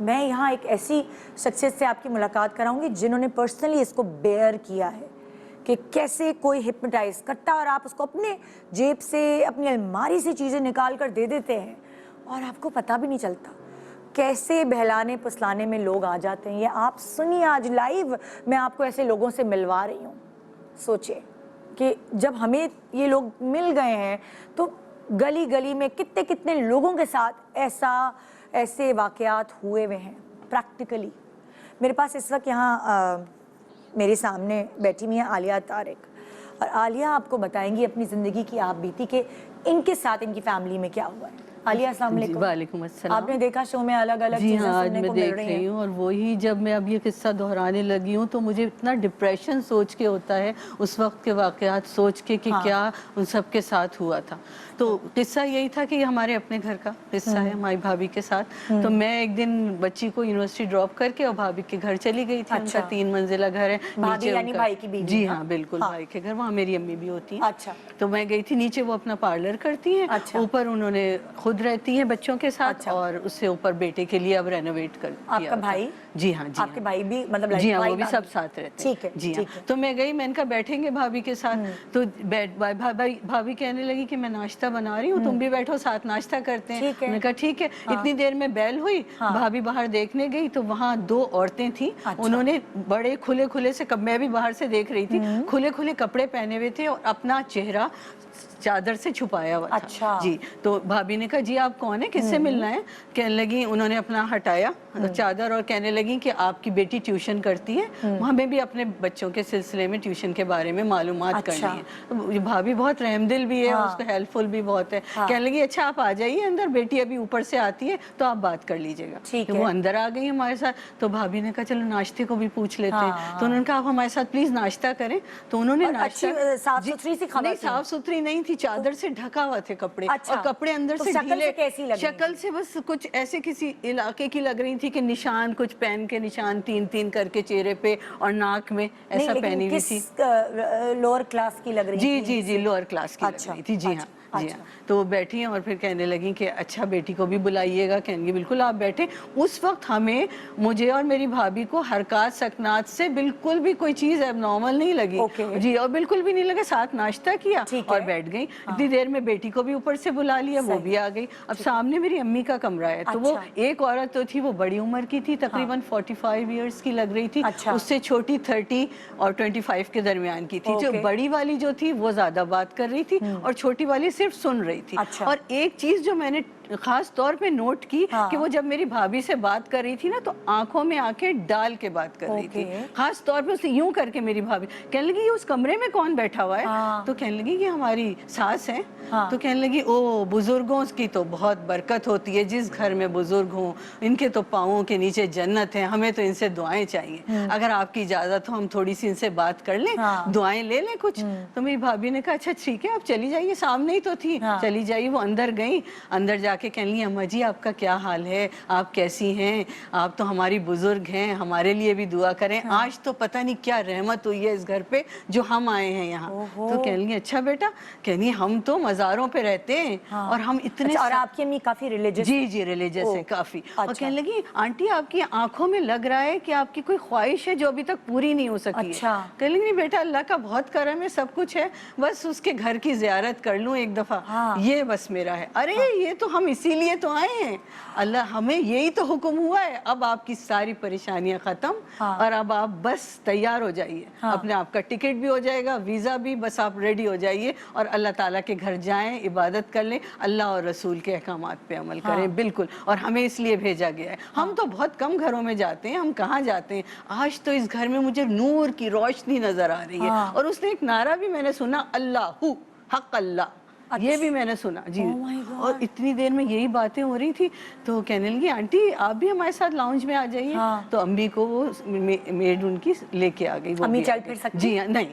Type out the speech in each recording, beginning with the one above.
میں یہاں ایک ایسی شخصیت سے آپ کی ملاقات کراؤں گی جنہوں نے پرسنلی اس کو بیئر کیا ہے کہ کیسے کوئی ہپنوٹائز کرتا اور آپ اس کو اپنے جیب سے اپنی الماری سے چیزیں نکال کر دے دیتے ہیں اور آپ کو پتہ بھی نہیں چلتا. کیسے بہلانے پسلانے میں لوگ آ جاتے ہیں. یہ آپ سنیے آج لائیو میں آپ کو ایسے لوگوں سے ملوا رہی ہوں. سوچے کہ جب ہمیں یہ لوگ مل گئے ہیں تو گلی گلی میں کتنے کتنے لوگوں کے ساتھ ایسے واقعات ہوئے ہوئے ہیں پریکٹیکلی. میرے پاس اس وقت یہاں میرے سامنے بیٹھی ہوئی ہیں عالیہ طارق اور عالیہ آپ کو بتائیں گی اپنی زندگی کی آپ بیتی کہ ان کے ساتھ ان کی فیملی میں کیا ہوا ہے. عالیہ السلام علیکم. وعلیکم السلام. آپ نے دیکھا شو میں الگ الگ چیزیں سننے کو مل رہی ہیں. رہی ہوں اور وہی جب میں اب یہ قصہ دہرانے لگی ہوں تو مجھے اتنا ڈپریشن سوچ کے ہوتا ہے اس وقت کے واقعات سوچ کے کہ کیا ان سب کے ساتھ ہوا تھا. تو قصہ یہی تھا کہ یہ ہمارے اپنے گھر کا قصہ ہے ہماری بھابھی کے ساتھ. تو میں ایک دن بچی کو یونیورسٹی ڈراپ کر کے اور بھابھی کے گھر چلی گئی تھی. ان کا 3 منزلہ گھر ہے. بھابھی یعنی بھائی کی بیوی؟ جی ہاں بالکل بھائی کے گھر. وہاں میری امی بھی ہوتی ہیں. تو میں گئی تھی نیچے وہ اپنا پارلر کرتی ہیں. اوپر انہوں نے خود رہتی ہیں بچوں کے ساتھ اور اس سے اوپر بیٹے کے لیے اب رینوویٹ کر دیا. آپ کا بھائی؟ جی ہاں. آپ کے بھائی بھی مطلب جی ہاں وہ بھی سب ساتھ رہتے ہیں. ٹھیک ہے. جی ہاں. تو میں گئی میں نے کہا بیٹھیں گے بھابھی کے ساتھ. تو بھابھی کہنے لگی کہ میں ناشتہ بنا رہی ہوں تم بھی بیٹھو ساتھ ناشتہ کرتے ہیں. میں نے کہا ٹھیک ہے. اتنی دیر میں بیل ہوئی بھابھی باہر دیکھنے گئی تو وہاں 2 عورتیں تھیں. انہوں نے بڑے کھلے کھلے سے میں بھی باہر سے دیکھ رہی تھی کھلے کھلے کپڑے پہنے ہوئے تھے اور اپنا چہرہ چادر سے چھپایا ہوا تھا. جی تو بھابھی نے کہا جی آپ کون ہیں کس سے ملنا ہے. کہنے لگی انہوں نے اپنا ہٹایا چادر اور کہنے لگی کہ آپ کی بیٹی ٹیوشن کرتی ہے ہمیں بھی اپنے بچوں کے سلسلے میں ٹیوشن کے بارے میں معلومات کرنی ہے. بھابھی بہت رحم دل بھی ہے اس کو ہیلپ فل بھی بہت ہے. کہنے لگی اچھا آپ آ جائیے اندر بیٹی ابھی اوپر سے آتی ہے تو آپ بات کر لیجیے گا. وہ اندر آ گئی ہمارے ساتھ. تو بھابھی نے کہا چلو ناشتے کو بھی پوچھ لیتے ہیں. تو انہوں نے کہا آپ ہمارے ساتھ پلیز ناشتہ کریں. تو انہوں نے صاف ستھری سی نہیں صاف ستھری نہیں تھی چادر سے ڈھکا ہوا تھے کپڑے اور کپڑے اندر سے ڈھیلے. شکل سے بس کچھ ایسے کسی علاقے کی لگ رہی تھی کہ نشان کچھ پین کے نشان 3 کر کے چہرے پہ اور ناک میں ایسا پہنی ہوئی تھی. لوور کلاس کی لگ رہی تھی. جی جی لوور کلاس کی لگ رہی تھی. جی ہاں جی ہاں. تو وہ بیٹھی ہیں اور پھر کہنے لگی کہ اچھا بیٹی کو بھی بلائیے گا. کہیں گے بالکل آپ بیٹھے. اس وقت ہمیں مجھے اور میری بھابھی کو حرکات سکنات سے بالکل بھی کوئی چیز اب نارمل نہیں لگی. جی اور بالکل بھی نہیں لگا. ساتھ ناشتہ کیا اور بیٹھ گئی. اتنی دیر میں بیٹی کو بھی اوپر سے بلا لیا وہ بھی آ گئی. اب سامنے میری امی کا کمرہ ہے تو وہ ایک عورت تو تھی وہ بڑی عمر کی تھی تقریباً 45 ایئرس کی لگ رہی تھی. اس سے چھوٹی 30 اور 25 کے درمیان کی تھی. جو بڑی والی جو تھی وہ زیادہ بات کر رہی تھی اور چھوٹی والی صرف سن رہی تھی. اور ایک چیز جو میں نے خاص طور پہ نوٹ کی کہ وہ جب میری بھابھی سے بات کر رہی تھی نا تو آنکھوں میں آنکھیں ڈال کے بات کر رہی تھی. خاص طور پہ اسے یوں کر کے میری بھابھی کہنے لگی یہ اس کمرے میں کون بیٹھا ہوا ہے. تو کہنے لگی یہ ہماری ساس ہے. تو کہنے لگی او بزرگوں کی تو بہت برکت ہوتی ہے جس گھر میں بزرگ ہوں ان کے تو پاؤں کے نیچے جنت ہے. ہمیں تو ان سے دعائیں چاہیے. اگر آپ کی اجازت ہو ہم تھوڑی سی ان سے بات کر لیں دعائیں لے لیں کچھ. تو میری بھابھی نے کہا اچھا ٹھیک ہے آپ چلی جائیے سامنے ہی تو تھی چلی جائیے. وہ اندر گئی. اندر جا کے کہنے لگی اماں جی آپ کا کیا حال ہے آپ کیسی ہیں آپ تو ہماری بزرگ ہیں ہمارے لیے بھی دعا کریں. آج تو پتہ نہیں کیا رحمت ہوئی ہے اس گھر پہ جو ہم آئے ہیں یہاں. تو کہنے لگی اچھا بیٹا کہنے لگی ہم تو مزاروں پہ رہتے ہیں اور ہم اتنے. اور آپ کی امی کافی ریلیجس؟ جی ریلیجس ہے کافی. اور کہنے لگی آنٹی آپ کی آنکھوں میں لگ رہا ہے کہ آپ کی کوئی خواہش ہے جو ابھی تک پوری نہیں ہو سکی ہے. کہنے لگی بیٹا اللہ کا بہت کرم ہے سب کچھ ہے بس اس کے گھر کی زیارت کر لوں ایک دفعہ یہ بس میرا ہے. ارے یہ تو ہم اسی لیے تو آئے ہیں. اللہ ہمیں یہی تو حکم ہوا ہے. اب آپ کی ساری پریشانیاں ختم اور اب آپ بس تیار ہو جائیے. اپنے آپ کا ٹکٹ بھی ہو جائے گا ویزا بھی بس آپ ریڈی ہو جائیے اور اللہ تعالیٰ کے گھر جائیں عبادت کر لیں اللہ اور رسول کے احکامات پہ عمل کریں. بالکل. اور ہمیں اس لیے بھیجا گیا ہے. ہم تو بہت کم گھروں میں جاتے ہیں ہم کہاں جاتے ہیں. آج تو اس گھر میں مجھے نور کی روشنی نظر آ رہی ہے. اور اس نے ایک نعرہ بھی میں نے سنا اللہ حق اللہ یہ بھی میں نے سنا. جی اور اتنی دیر میں یہی باتیں ہو رہی تھی تو کہنے لگی آنٹی آپ بھی ہمارے ساتھ لاؤنج میں آ جائیے. تو امی کو وہ میڈ ان کی لے کے آ گئی. امی چل پھر سکتی؟ جی نہیں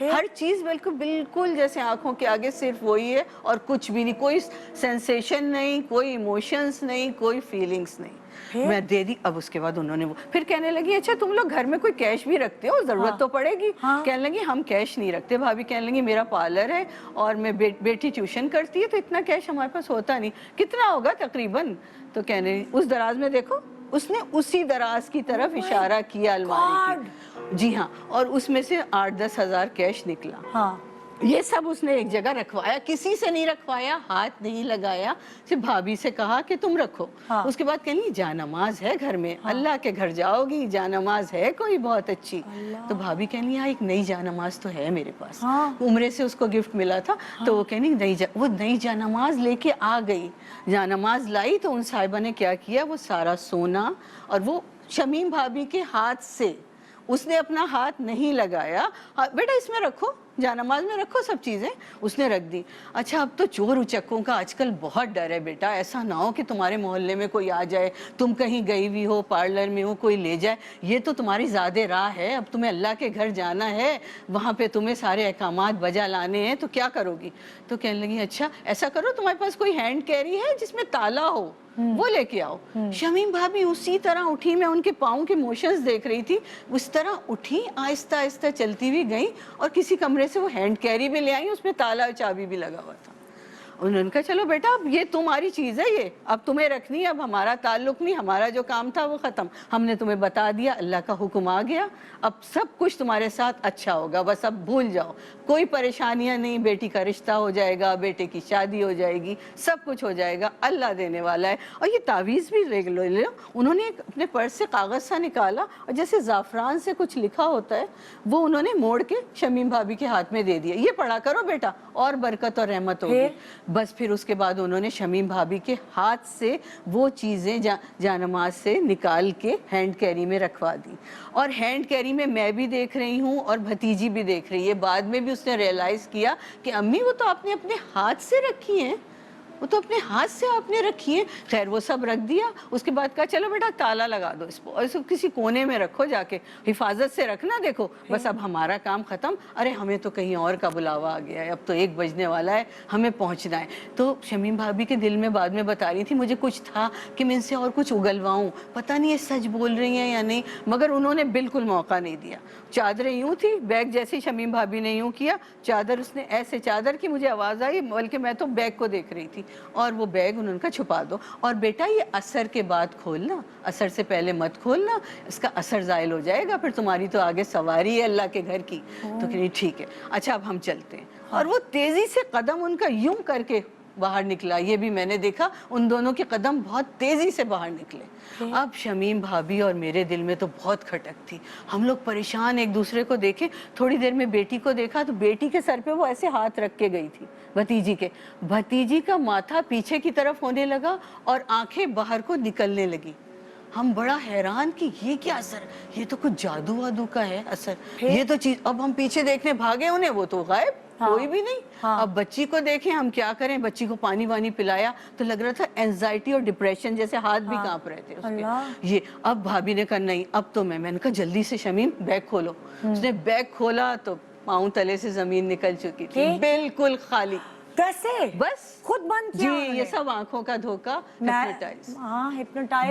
ہر چیز بالکل بالکل جیسے آنکھوں کے آگے صرف وہی ہے اور کچھ بھی نہیں, کوئی سینسیشن نہیں, کوئی ایموشنز نہیں, کوئی فیلنگز نہیں. میں دے دی. اب اس کے بعد انہوں نے وہ پھر کہنے لگی اچھا تم لوگ گھر میں کوئی کیش بھی رکھتے ہو, ضرورت تو پڑے گی. کہنے لگی ہم کیش نہیں رکھتے. بھابھی کہنے لگی میرا پارلر ہے اور میں بیٹی ٹیوشن کرتی ہے تو اتنا کیش ہمارے پاس ہوتا نہیں. کتنا ہوگا تقریباً؟ تو کہنے لگی اس دراز میں دیکھو. اس نے اسی دراز کی طرف اشارہ کیا الماری کی. جی ہاں, اور اس میں سے 8-10 ہزار کیش نکلا. یہ سب اس نے ایک جگہ رکھوایا, کسی سے نہیں رکھوایا, ہاتھ نہیں لگایا, صرف بھابھی سے کہا کہ تم رکھو. اس کے بعد کہنی جا نماز ہے گھر میں, اللہ کے گھر جاؤ گی, جا نماز ہے کوئی بہت اچھی. تو بھابھی کہنی ایک نئی جا نماز تو ہے میرے پاس, عمرے سے اس کو گفٹ ملا تھا. تو وہ کہنی وہ نئی جا نماز لے کے آ گئی. جا نماز لائی تو ان صاحبہ نے کیا کیا, وہ سارا سونا اور وہ شمیم بھابھی کے ہاتھ سے, اس نے اپنا ہاتھ نہیں لگایا, بیٹا اس میں رکھو, جانماز میں رکھو سب چیزیں, اس نے رکھ دی. اچھا اب تو چور اچکوں کا آج کل بہت ڈر ہے بیٹا, ایسا نہ ہو کہ تمہارے محلے میں کوئی آ جائے, تم کہیں گئی بھی ہو پارلر میں ہو, کوئی لے جائے. یہ تو تمہاری زیادہ راہ ہے, اب تمہیں اللہ کے گھر جانا ہے, وہاں پہ تمہیں سارے احکامات بجا لانے ہیں, تو کیا کرو گی؟ تو کہنے لگی اچھا ایسا کرو تمہارے پاس کوئی ہینڈ کیری ہے جس میں تالا ہو, وہ لے کے آؤ. شمیم بھابھی اسی طرح اٹھی, میں ان کے پاؤں کے موشنز دیکھ رہی تھی, اس طرح اٹھی, آہستہ آہستہ چلتی ہوئی گئی اور کسی کمرے سے وہ ہینڈ کیری بھی لے آئی, اس میں تالا اور چابی بھی لگا ہوا تھا. انہوں نے کہا چلو بیٹا اب یہ تمہاری چیز ہے, یہ اب تمہیں رکھنی ہے, اب ہمارا تعلق نہیں, ہمارا جو کام تھا وہ ختم, ہم نے تمہیں بتا دیا, اللہ کا حکم آ گیا, اب سب کچھ تمہارے ساتھ اچھا ہوگا, بس اب بھول جاؤ, کوئی پریشانیاں نہیں, بیٹی کا رشتہ ہو جائے گا, بیٹے کی شادی ہو جائے گی, سب کچھ ہو جائے گا, اللہ دینے والا ہے. اور یہ تعویذ بھی لے لو. انہوں نے اپنے پرس سے کاغذ سا نکالا اور جیسے زعفران سے کچھ لکھا ہوتا ہے وہ انہوں نے موڑ کے شمیم بھابھی کے ہاتھ میں دے دیا, یہ پڑھا کرو بیٹا اور برکت اور رحمت ہوگی. بس پھر اس کے بعد انہوں نے شمیم بھابھی کے ہاتھ سے وہ چیزیں جانماز سے نکال کے ہینڈ کیری میں رکھوا دی. اور ہینڈ کیری میں بھی دیکھ رہی ہوں اور بھتیجی بھی دیکھ رہی ہے. بعد میں بھی اس نے ریئلائز کیا کہ امی وہ تو آپ نے اپنے ہاتھ سے رکھی ہیں, وہ تو اپنے ہاتھ سے آپ نے رکھی ہے. خیر وہ سب رکھ دیا. اس کے بعد کہا چلو بیٹا تالا لگا دو اس کو اور اس کو کسی کونے میں رکھو, جا کے حفاظت سے رکھنا, دیکھو بس اب ہمارا کام ختم, ارے ہمیں تو کہیں اور کا بلاوا آ گیا ہے, اب تو 1 بجنے والا ہے, ہمیں پہنچنا ہے. تو شمیم بھابھی کے دل میں بعد میں بتا رہی تھی مجھے کچھ تھا کہ میں ان سے اور کچھ اگلواؤں, پتہ نہیں یہ سچ بول رہی ہیں یا نہیں, مگر انہوں نے بالکل موقع نہیں دیا. چادریں یوں تھی, بیگ جیسے شمیم بھابھی نے یوں کیا, چادر اس نے ایسے چادر کی, مجھے آواز آئی بلکہ میں تو بیگ کو دیکھ رہی تھی, اور وہ بیگ انہوں نے کہا چھپا دو, اور بیٹا یہ عصر کے بعد کھولنا, عصر سے پہلے مت کھولنا, اس کا اثر زائل ہو جائے گا, پھر تمہاری تو آگے سواری ہے اللہ کے گھر کی. تو کہہ رہی ٹھیک ہے, اچھا اب ہم چلتے ہیں. اور وہ تیزی سے قدم ان کا یوں کر کے باہر نکلا, یہ بھی میں نے دیکھا, ان دونوں کے قدم بہت تیزی سے باہر نکلے. اب شمیم بھابھی اور میرے دل میں تو بہت کھٹک تھی, ہم لوگ پریشان ایک دوسرے کو دیکھے. تھوڑی دیر میں بیٹی کو دیکھا تو بیٹی کے سر پہ وہ ایسے ہاتھ رکھ کے گئی تھی بھتیجی کے, بھتیجی کا ماتھا پیچھے کی طرف ہونے لگا اور آنکھیں باہر کو نکلنے لگی. ہم بڑا حیران کہ یہ کیا اثر, یہ تو کچھ جادو وادو کا ہے اثر, یہ تو چیز. اب ہم پیچھے دیکھنے بھاگے, انہیں وہ تو غائب, کوئی بھی نہیں. اب بچی کو دیکھیں ہم کیا کریں, بچی کو پانی وانی پلایا تو لگ رہا تھا اینزائٹی اور ڈپریشن جیسے, ہاتھ بھی کانپ رہے تھے اس کے. یہ اب بھابھی نے کہا نہیں اب تو میں نے کہا جلدی سے شمیم بیگ کھولو. اس نے بیگ کھولا تو پاؤں تلے سے زمین نکل چکی تھی, بالکل خالی. کیسے؟ بس خود بند کیا جی, یہ سب آنکھوں کا دھوکا, ہپنوٹائز.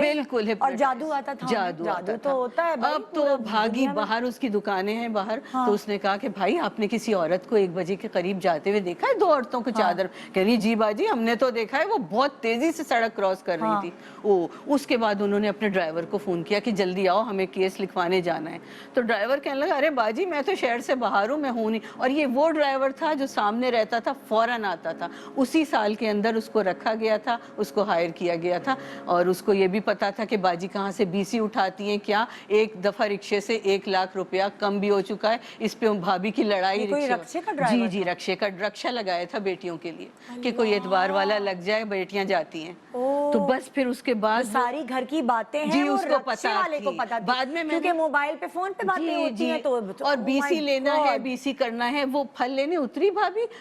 بالکل اور جادو آتا تھا, جادو تو ہوتا ہے. اب تو بھاگی باہر, اس کی دکانیں ہیں باہر, تو اس نے کہا کہ بھائی آپ نے کسی عورت کو 1 بجے کے قریب جاتے ہوئے دیکھا ہے, 2 عورتوں کو چادر. کہہ رہی جی باجی ہم نے تو دیکھا ہے, وہ بہت تیزی سے سڑک کراس کر رہی تھی. اس کے بعد انہوں نے اپنے ڈرائیور کو فون کیا کہ جلدی آؤ, ہمیں کیس لکھوانے جانا ہے. تو ڈرائیور کہنے لگا ارے باجی میں تو شہر سے باہر ہوں, میں ہوں نہیں. اور یہ وہ ڈرائیور تھا جو سامنے رہتا تھا, فوراً آتا تھا. اسی سال کے اندر اس کو رکھا گیا تھا, اس کو ہائر کیا گیا تھا, اور اس کو یہ بھی پتا تھا کہ باجی کہاں سے BC اٹھاتی ہیں کیا. ایک دفعہ رکشے سے 1 لاکھ روپیہ کم بھی ہو چکا ہے, اس پہ بھابھی کی لڑائی. جی رکشے کا رکشا لگایا تھا بیٹیوں کے لیے کہ کوئی اتوار والا لگ جائے, بیٹیاں جاتی ہیں. تو بس پھر اس کے بعد ساری گھر کی باتیں ہیں, جی اس کو پتا تھی, بعد میں کیونکہ موبائل پہ فون پہ باتیں ہوتی ہیں. تو اور BC لینا ہے, BC کرنا ہے. وہ پھل لینے اتری بھابھی,